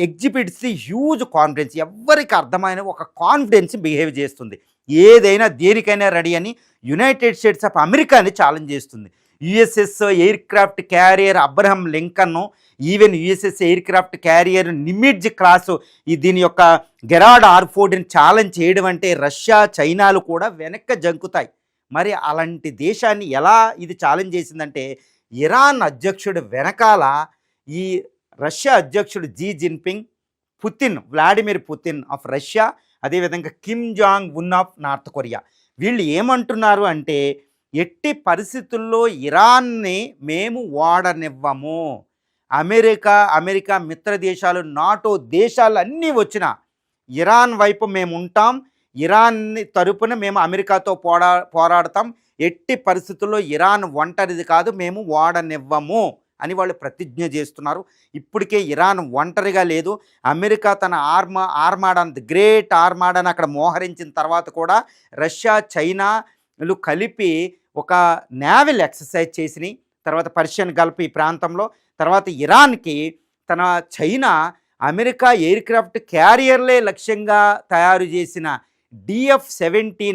Exhibits huge confidence. ఎవ్వరికి అర్థమైన ఒక కాన్ఫిడెన్స్ బిహేవ్ చేస్తుంది. ఏదైనా దేనికైనా రెడీ అని యునైటెడ్ స్టేట్స్ ఆఫ్ అమెరికాని ఛాలెంజ్ చేస్తుంది. USS aircraft carrier Abraham లింకన్ను, even USS aircraft carrier Nimitz class దీని యొక్క గెరార్డ్ ఆర్ఫోర్డ్ని ఛాలెంజ్ చేయడం అంటే రష్యా చైనాలు కూడా వెనక్కి జంకుతాయి. మరి అలాంటి దేశాన్ని ఎలా ఇది ఛాలెంజ్ చేసిందంటే ఇరాన్ అధ్యక్షుడు వెనకాల ఈ రష్యా అధ్యక్షుడు Xi Jinping, Putin Vladimir Putin of Russia, అదేవిధంగా Kim Jong Un of North Korea. వీళ్ళు ఏమంటున్నారు అంటే ఎట్టి పరిస్థితుల్లో ఇరాన్ని మేము వాడనివ్వము. అమెరికా మిత్ర దేశాలు, నాటో దేశాలు అన్నీ వచ్చినా ఇరాన్ వైపు మేము ఉంటాం. ఇరాన్ తరపున మేము అమెరికాతో పోరాడతాం. ఎట్టి పరిస్థితుల్లో ఇరాన్ ఒంటరిది కాదు, మేము వాడనివ్వము అని వాళ్ళు ప్రతిజ్ఞ చేస్తున్నారు. ఇప్పటికే ఇరాన్ ఒంటరిగా లేదు. అమెరికా తన ఆర్మాడాను, గ్రేట్ ఆర్మాడాను అక్కడ మోహరించిన తర్వాత కూడా రష్యా చైనాలు కలిపి ఒక నేవల్ ఎక్సర్సైజ్ చేసినాయి. తర్వాత పర్షియన్ గల్ఫ్ ఈ ప్రాంతంలో, తర్వాత ఇరాన్కి చైనా అమెరికా ఎయిర్ క్రాఫ్ట్ క్యారియర్లే లక్ష్యంగా తయారు చేసిన DF-17